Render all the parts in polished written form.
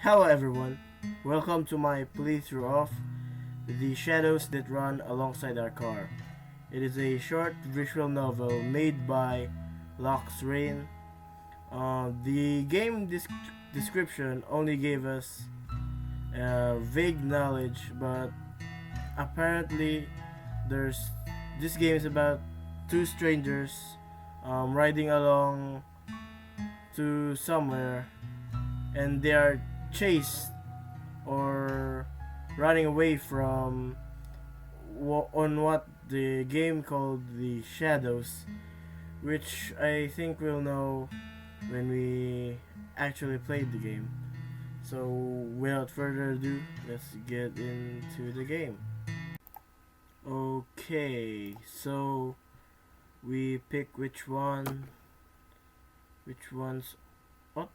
Hello everyone, welcome to my playthrough of The Shadows That Run Alongside Our Car. It is a short visual novel made by Lux Rain. The game description only gave us vague knowledge, but apparently there's this game is about two strangers riding along to somewhere, and they are chased or running away from on what the game called the shadows, which I think we'll know when we actually played the game. So without further ado, let's get into the game. Okay, so we pick which ones. What?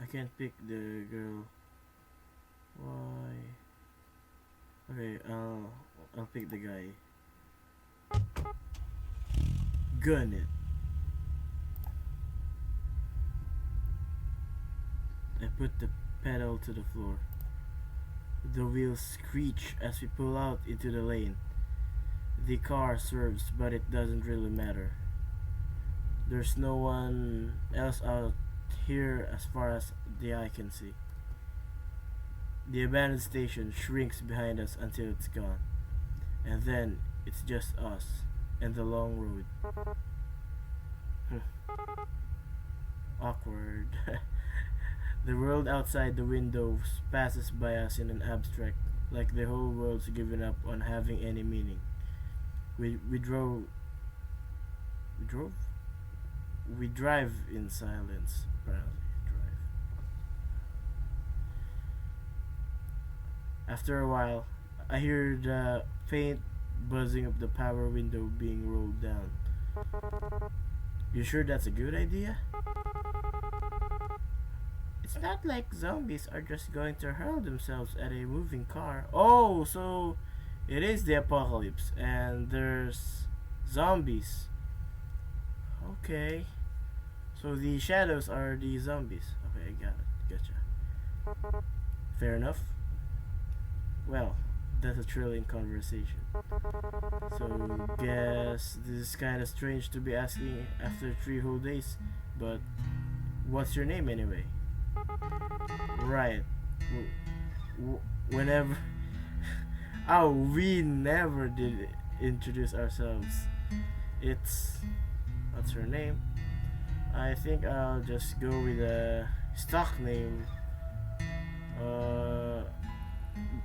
I can't pick the girl. Why? Okay, I'll pick the guy. Gun it. I put the pedal to the floor. The wheels screech as we pull out into the lane. The car swerves, but it doesn't really matter. There's no one else out here as far as the eye can see. The abandoned station shrinks behind us until it's gone. And then it's just us and the long road. Awkward. The world outside the windows passes by us in an abstract, like the whole world's given up on having any meaning. We drove. We drove? We drive in silence, apparently. Drive. After a while, I hear the faint buzzing of the power window being rolled down. You sure that's a good idea? It's not like zombies are just going to hurl themselves at a moving car. Oh, so it is the apocalypse and there's zombies. Okay. So the shadows are the zombies. Okay, I got it. Gotcha. Fair enough. Well, that's a thrilling conversation. So, guess this is kind of strange to be asking after 3 whole days, but what's your name anyway? Right. Whenever. Oh, we never did introduce ourselves. It's. What's her name? I think I'll just go with a stock name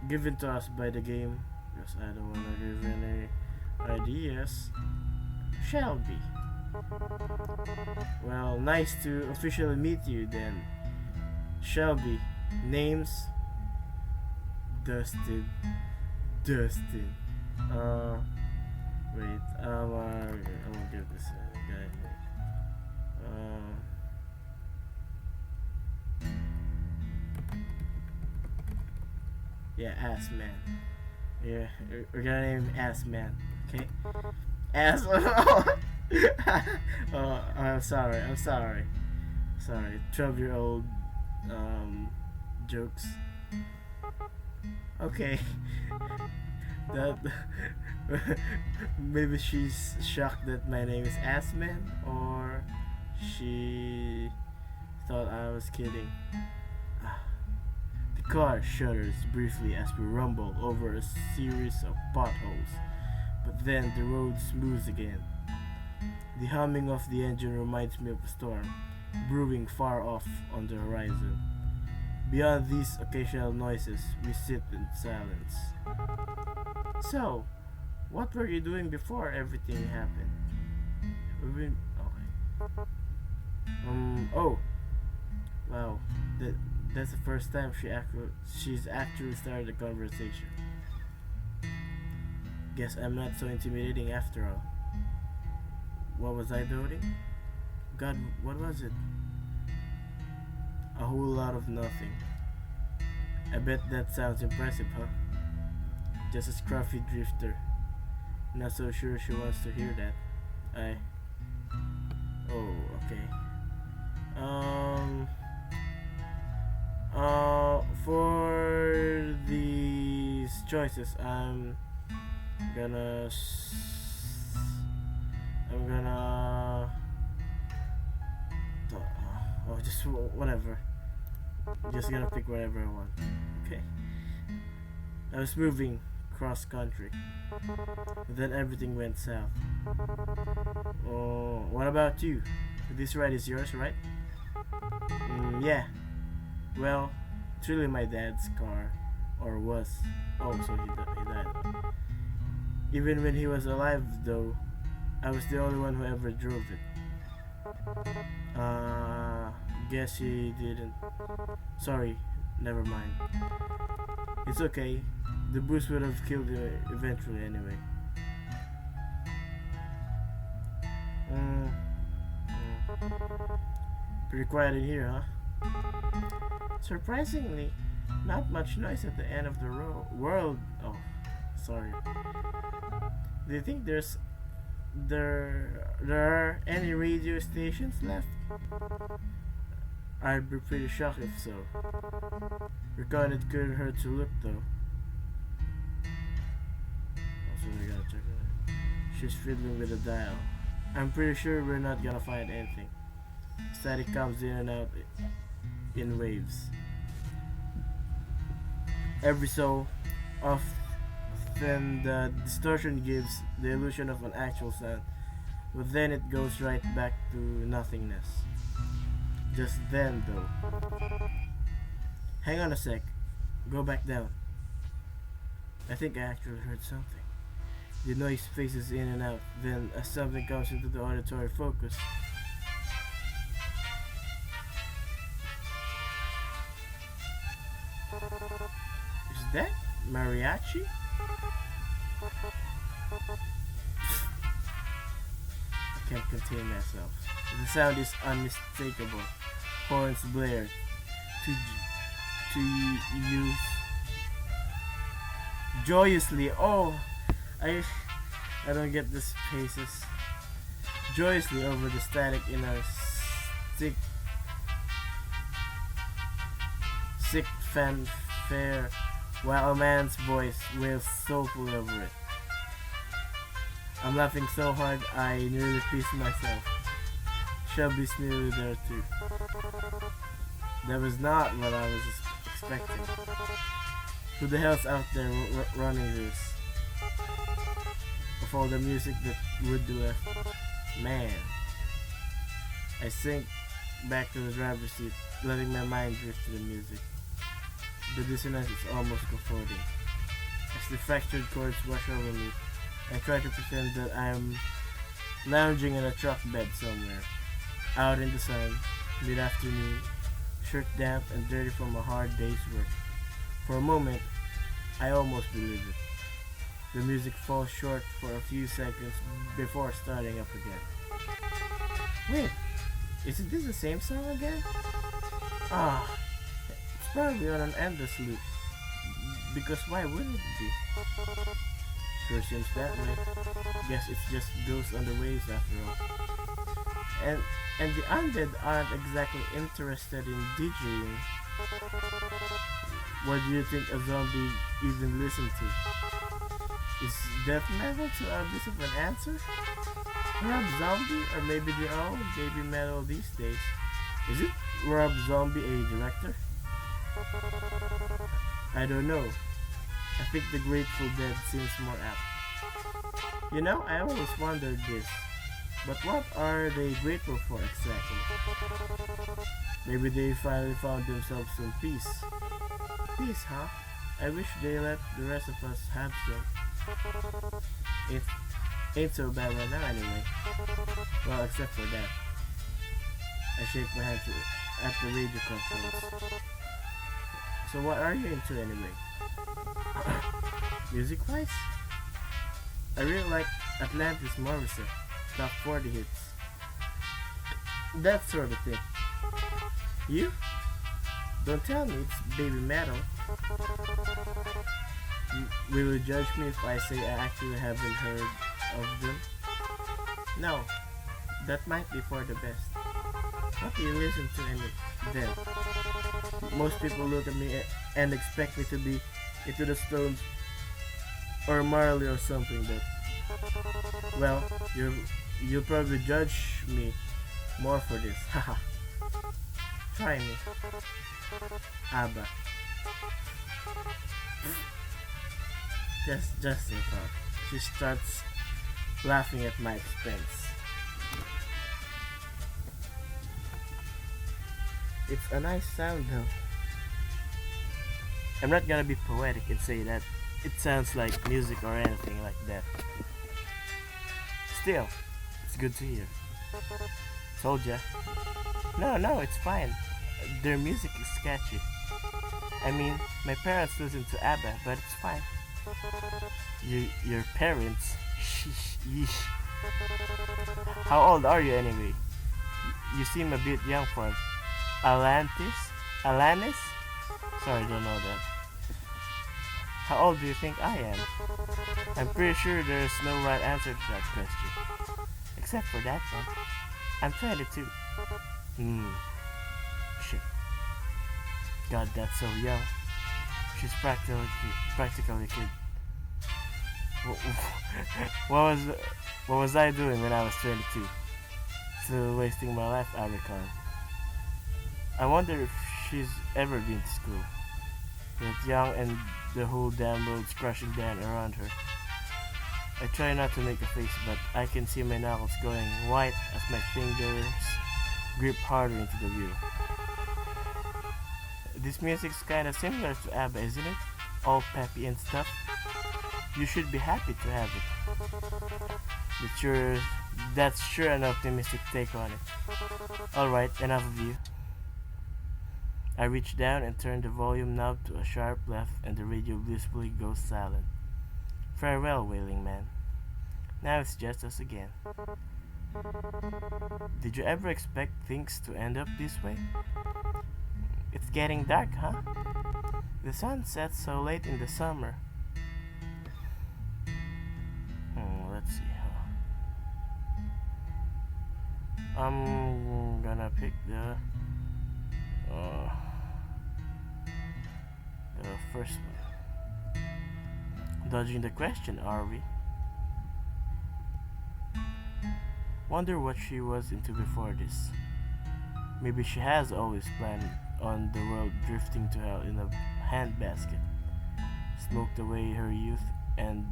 given to us by the game, because I don't want to give any ideas. Shelby. Well, nice to officially meet you then. Shelby. Names? Dustin. Dustin. Wait. I'm gonna give this guy. Yeah, Ass Man. Yeah, we're gonna name Ass Man. Okay. Ass. Oh, I'm sorry. 12-year-old jokes. Okay. That maybe she's shocked that my name is Ass Man, or she thought I was kidding. The car shudders briefly as we rumble over a series of potholes, but then the road smooths again. The humming of the engine reminds me of a storm brewing far off on the horizon. Beyond these occasional noises, we sit in silence. So, what were you doing before everything happened? Okay. Oh. Wow. That's the first time she's actually started a conversation. Guess I'm not so intimidating after all. What was I doing? God, what was it? A whole lot of nothing. I bet that sounds impressive, huh? Just a scruffy drifter. Not so sure she wants to hear that. Oh, okay. choices. Gonna. I'm gonna. Oh, just whatever. Just gonna pick whatever I want. Okay. I was moving cross country. Then everything went south. Oh, what about you? This ride is yours, right? Yeah. Well, it's really my dad's car. Or was. Oh, so he died. Even when he was alive, though, I was the only one who ever drove it. Guess he didn't. Sorry, never mind. It's okay. The booze would have killed you eventually anyway. Pretty quiet in here, huh? Surprisingly, not much noise at the end of the world. Oh, sorry. Do you think there are any radio stations left? I'd be pretty shocked if so. Reckon it couldn't hurt to look though. Also, we gotta check it. She's fiddling with the dial. I'm pretty sure we're not gonna find anything. Static comes in and out in waves. Every so often the distortion gives the illusion of an actual sound, but then it goes right back to nothingness. Just then though. Hang on a sec. Go back down. I think I actually heard something. The noise phases in and out, then as something comes into the auditory focus. Is that mariachi? I can't contain myself. The sound is unmistakable. Horns blared. To use joyously. Oh, I don't get the spaces. Joyously over the static in a sick fanfare, while a man's voice wails soulfully over it. I'm laughing so hard I nearly pissed myself. Shelby's nearly there too. That was not what I was expecting. Who the hell's out there running this? Of all the music that would be left, man. I sink back to the driver's seat, letting my mind drift to the music. The dissonance is almost comforting. As the fractured chords wash over me, I try to pretend that I'm lounging in a truck bed somewhere, out in the sun, mid-afternoon, shirt damp and dirty from a hard day's work. For a moment, I almost believe it. The music falls short for a few seconds before starting up again. Wait, isn't this the same song again? It's probably on an endless loop. Because why wouldn't it be? Sure seems that way. Guess it just goes on the waves after all. And the undead aren't exactly interested in DJing. What do you think a zombie even listen to? Is death metal too obvious of an answer? Rob Zombie, or maybe they're all baby metal these days. Is it Rob Zombie a director? I don't know. I think the Grateful Dead seems more apt. You know, I always wondered this. But what are they grateful for exactly? Maybe they finally found themselves some peace. Peace, huh? I wish they let the rest of us have some. It ain't so bad right now anyway. Well, except for that. I shake my head at the radio controls. So what are you into anyway? Music-wise? I really like Atlantis Morissette, top 40 hits. That sort of thing. You? Don't tell me it's baby metal. Will you judge me if I say I actually haven't heard of them? No, that might be for the best. What do you listen to then? Most people look at me and expect me to be into the Stones or Marley or something that, well, you'll probably judge me more for this. Haha. Try me. ABBA. Just in thought. She starts laughing at my expense. It's a nice sound though. I'm not gonna be poetic and say that it sounds like music or anything like that. Still, it's good to hear. Told ya. No, it's fine. Their music is catchy. I mean, my parents listen to ABBA, but it's fine. Your parents? Sheesh, yeesh. How old are you anyway? You seem a bit young for it. Alanis? Sorry, don't know that. How old do you think I am? I'm pretty sure there's no right answer to that question. Except for that one. I'm 22. Shit. God, that's so young. She's practically a kid. What was I doing when I was 22? Still wasting my life, I reckon. I wonder if she's ever been to school. That young and the whole damn world's crashing down around her. I try not to make a face, but I can see my knuckles going white as my fingers grip harder into the wheel. This music's kinda similar to ABBA, isn't it? All peppy and stuff. You should be happy to have it. That's sure an optimistic take on it. Alright, enough of you. I reach down and turn the volume knob to a sharp left and the radio blissfully goes silent. Farewell, Wailing Man. Now it's just us again. Did you ever expect things to end up this way? It's getting dark, huh? The sun sets so late in the summer. Let's see. I'm gonna pick the first one. Dodging the question, are we? Wonder what she was into before this. Maybe she has always planned on the world drifting to hell in a handbasket, smoked away her youth and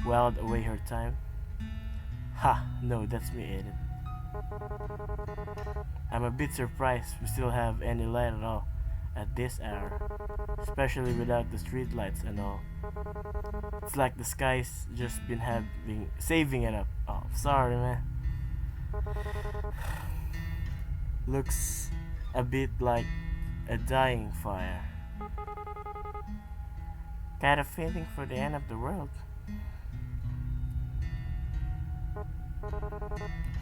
whiled away her time. Ha! No, that's me, Aiden. I'm a bit surprised we still have any light at all at this hour, especially without the street lights and all. It's like the sky's just been saving it up. Oh, sorry, man. Looks a bit like a dying fire. Kind of feeling for the end of the world.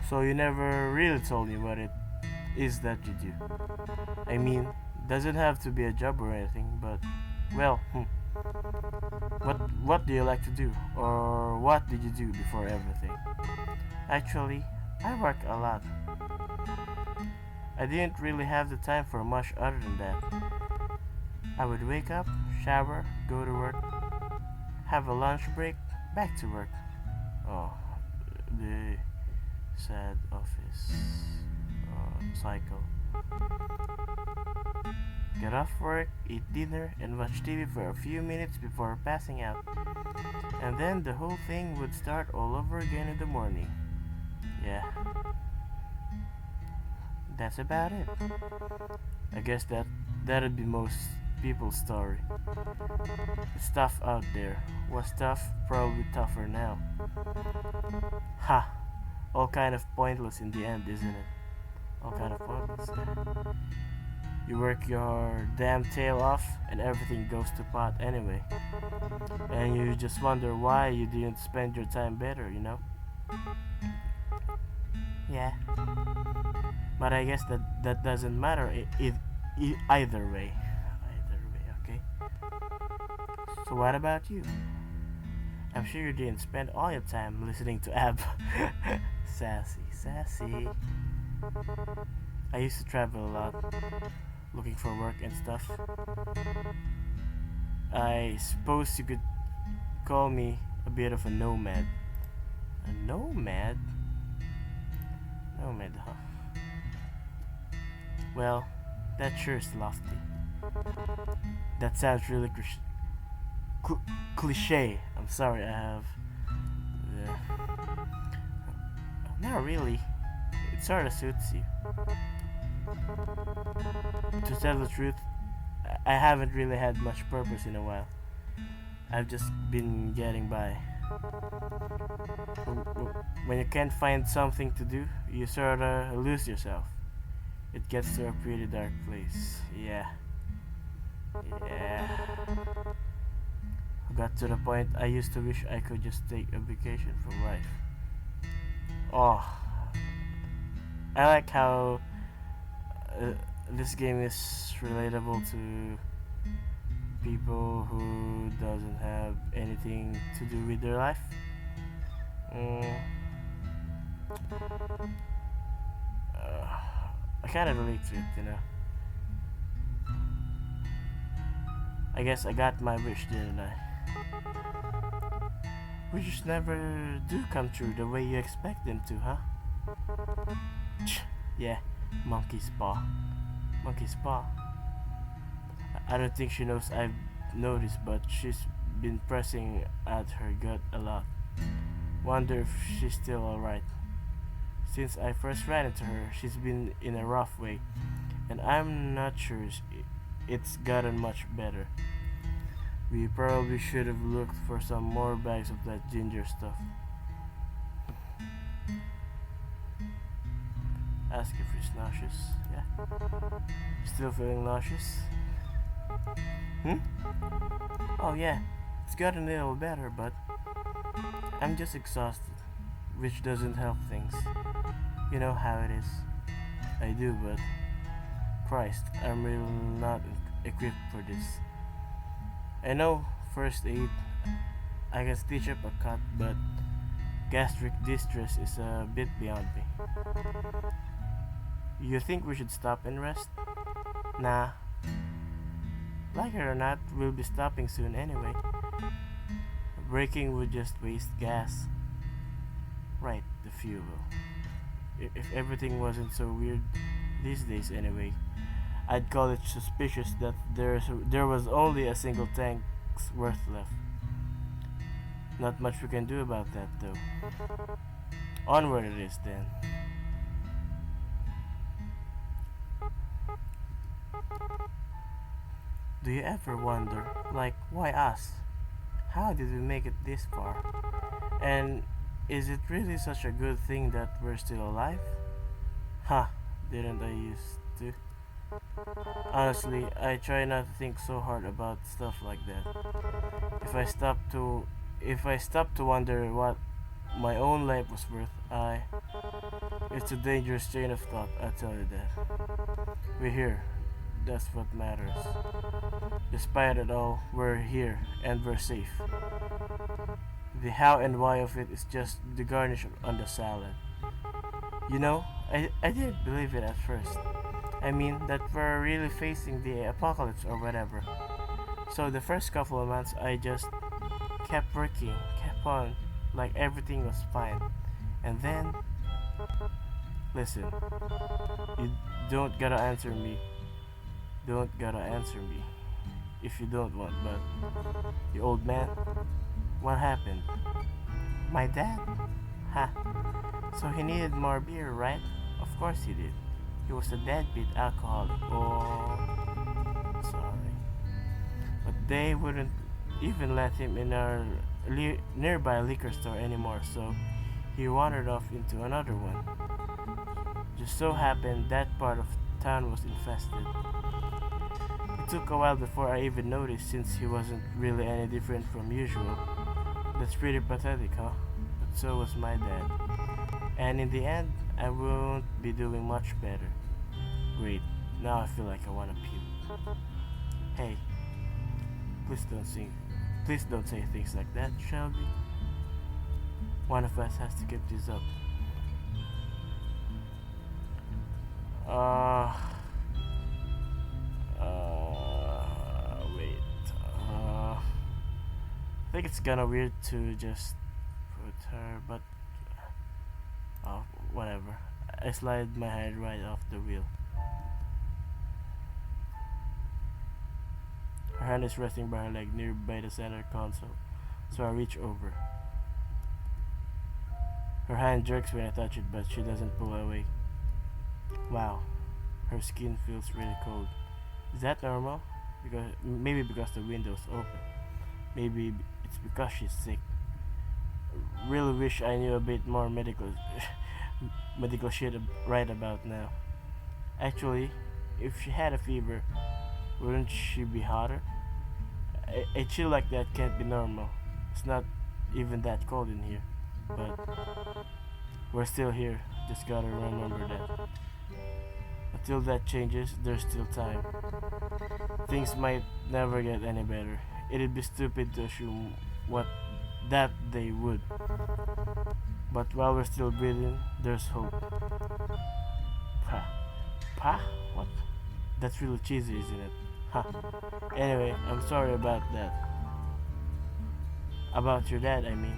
So you never really told me what it is that you do. I mean, doesn't have to be a job or anything, but well, what do you like to do, or what did you do before everything? Actually, I work a lot. I didn't really have the time for much other than that. I would wake up, shower, go to work, have a lunch break, back to work. Oh, the sad office cycle. Get off work, eat dinner, and watch TV for a few minutes before passing out. And then the whole thing would start all over again in the morning. Yeah. That's about it. I guess that'd be most people's story. It's tough out there. Was tough, probably tougher now. Ha! All kind of pointless in the end, isn't it? All kind of pointless. You work your damn tail off and everything goes to pot anyway. And you just wonder why you didn't spend your time better, you know? Yeah. But I guess that doesn't matter either way. Either way, okay? So what about you? I'm sure you didn't spend all your time listening to ABBA. Sassy. I used to travel a lot, looking for work and stuff. I suppose you could call me a bit of a nomad. A nomad? Nomad, huh? Well, that sure is lofty. That sounds really cliche. I'm sorry, I have. Not really. It sort of suits you. To tell the truth, I haven't really had much purpose in a while. I've just been getting by. When you can't find something to do, you sorta lose yourself. It gets to a pretty dark place. Yeah. I got to the point I used to wish I could just take a vacation from life. Oh, I like how this game is relatable to people who doesn't have anything to do with their life. I kind of relate to it. I guess I got my wish, didn't I? Wishes never do come true the way you expect them to, huh? Yeah, monkey's paw. Monkey's paw. I don't think she knows I've noticed, but she's been pressing at her gut a lot. Wonder if she's still alright. Since I first ran into her, she's been in a rough way, and I'm not sure it's gotten much better. We probably should have looked for some more bags of that ginger stuff. Ask if she's nauseous. Yeah. Still feeling nauseous? Oh yeah, it's gotten a little better, but I'm just exhausted, which doesn't help things. You know how it is. I do, but Christ, I'm really not equipped for this. I know first aid, I can stitch up a cut, but gastric distress is a bit beyond me. You think we should stop and rest? Nah. Like it or not, we'll be stopping soon anyway. Braking would just waste gas. Right, the fuel. If everything wasn't so weird these days anyway, I'd call it suspicious that there was only a single tank's worth left. Not much we can do about that though. Onward it is then. Do you ever wonder, like, why us? How did we make it this far? And is it really such a good thing that we're still alive? Huh, didn't I used to? Honestly, I try not to think so hard about stuff like that. If I stop to wonder what my own life was worth, it's a dangerous chain of thought, I tell you that. We're here. That's what matters. Despite it all, we're here and we're safe. The how and why of it is just the garnish on the salad. I didn't believe it at first. I mean, that we're really facing the apocalypse or whatever. So the first couple of months, I just kept working, kept on, like everything was fine. And then, listen, you don't gotta answer me. Don't gotta answer me if you don't want, but the old man, what happened? My dad? Ha. So he needed more beer, right? Of course he did. He was a deadbeat alcoholic. Oh, sorry. But they wouldn't even let him in our nearby liquor store anymore, so he wandered off into another one. Just so happened that part of town was infested. It took a while before I even noticed, since he wasn't really any different from usual. That's pretty pathetic, huh? But so was my dad. And in the end, I won't be doing much better. Great, now I feel like I wanna puke. Hey, please don't say things like that, shall we? One of us has to keep this up. Wait. I think it's kinda weird to just put her, but oh, whatever. I slide my head right off the wheel. Her hand is resting by her leg nearby the center console, so I reach over. Her hand jerks when I touch it, but she doesn't pull away. Wow, her skin feels really cold. Is that normal? Maybe because the window's open. Maybe it's because she's sick. Really wish I knew a bit more medical shit right about now. Actually, if she had a fever, wouldn't she be hotter? A chill like that can't be normal. It's not even that cold in here. But we're still here. Just gotta remember that. Until that changes, there's still time. Things might never get any better. It'd be stupid to assume what that they would. But while we're still breathing, there's hope. Pa? Pa? What? That's really cheesy, isn't it? Huh. Anyway, I'm sorry about that. About your dad, I mean.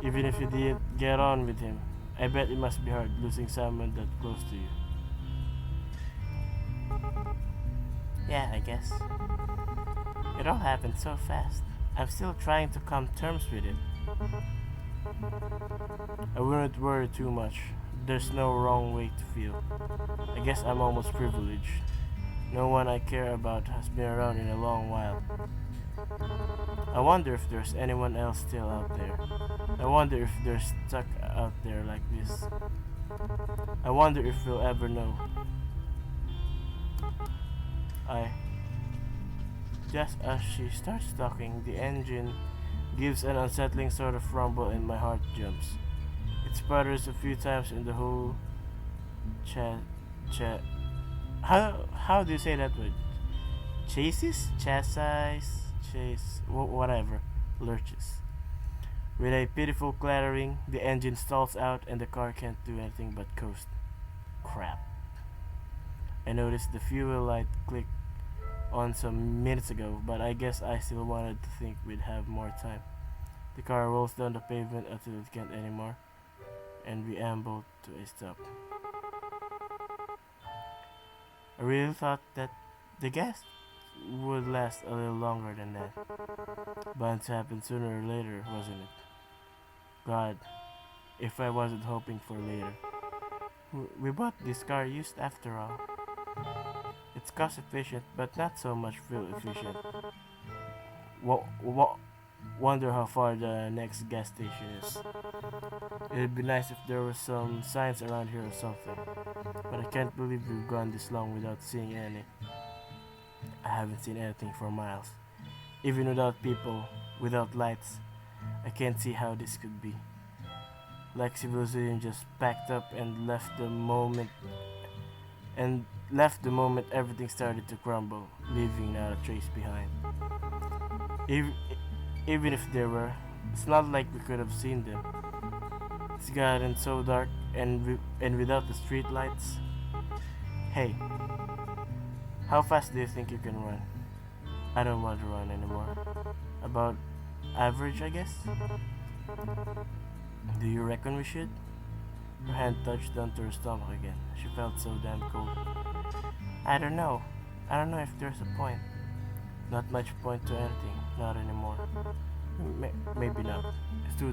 Even if you did get on with him, I bet it must be hard losing someone that close to you. Yeah, I guess. It all happened so fast. I'm still trying to come to terms with it. I wouldn't worry too much. There's no wrong way to feel. I guess I'm almost privileged. No one I care about has been around in a long while. I wonder if there's anyone else still out there. I wonder if they're stuck out there like this. I wonder if we'll ever know. Just as she starts talking, the engine gives an unsettling sort of rumble and my heart jumps. It sputters a few times in the whole how do you say that word? Whatever, lurches. With a pitiful clattering, the engine stalls out and the car can't do anything but coast. Crap. I noticed the fuel light clicked on some minutes ago, but I guess I still wanted to think we'd have more time. The car rolls down the pavement until it can't anymore, and we amble to a stop. I really thought that the gas would last a little longer than that. Bound to happen sooner or later, wasn't it? God, if I wasn't hoping for later. We bought this car used after all. It's cost efficient, but not so much fuel efficient. Wonder how far the next gas station is. It'd be nice if there were some signs around here or something. But I can't believe we've gone this long without seeing any. I haven't seen anything for miles. Even without people, without lights, I can't see how this could be. Like civilization just packed up and left the moment everything started to crumble, leaving not a trace behind. Even if there were, it's not like we could have seen them. It's gotten so dark and without the street lights. Hey, how fast do you think you can run? I don't want to run anymore. About average, I guess? Do you reckon we should? Her hand touched down to her stomach again. She felt so damn cold. I don't know. I don't know if there's a point. Not much point to anything. Not anymore. Maybe not. It's too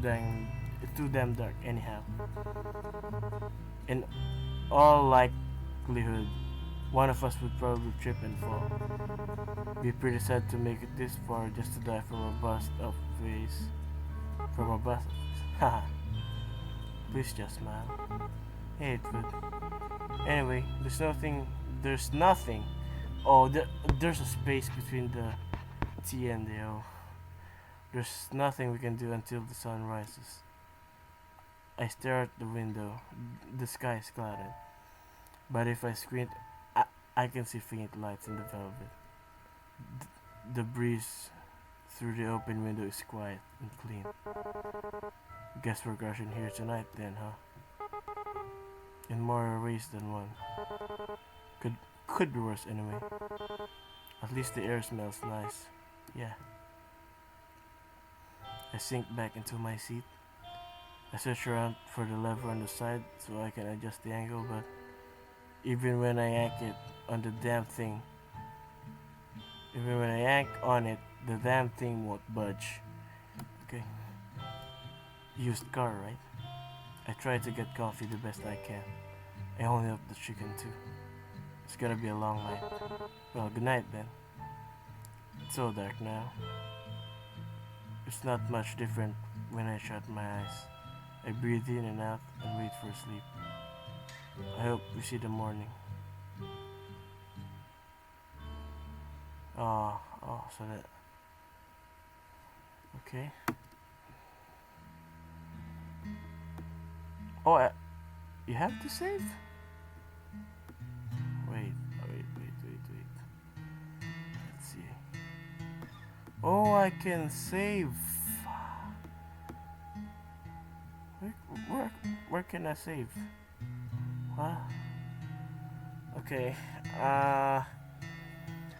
damn dark anyhow. In all likelihood, one of us would probably trip and fall. Be pretty sad to make it this far just to die from a bust up face. From a bust. Haha. Please just smile. Hey, it would. Anyway, there's nothing. Oh, there's a space between the T and the O. There's nothing we can do until the sun rises. I stare at the window. The sky is clouded. But if I squint, I can see faint lights in the velvet. The breeze through the open window is quiet and clean. Guess we're crashing here tonight then, huh? In more ways than one. Could be worse anyway. At least the air smells nice. Yeah. I sink back into my seat. I search around for the lever on the side so I can adjust the angle, but even when I yank it on the damn thing, even when I yank on it, the damn thing won't budge. Okay. Used car, right? I try to get coffee the best I can. I only hope the chicken too. It's gonna be a long night. Well, good night then. It's so dark now. It's not much different when I shut my eyes. I breathe in and out and wait for sleep. I hope we see the morning. So that. Okay. Oh, you have to save? Wait. Let's see. Oh, I can save. Where can I save? Huh? Okay.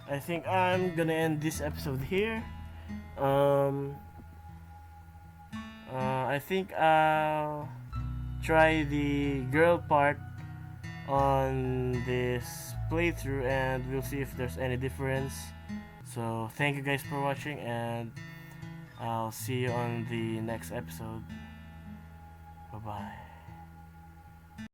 I think I'm gonna end this episode here. I think I'll try the girl part on this playthrough and we'll see if there's any difference. So thank you guys for watching and I'll see you on the next episode. Bye bye.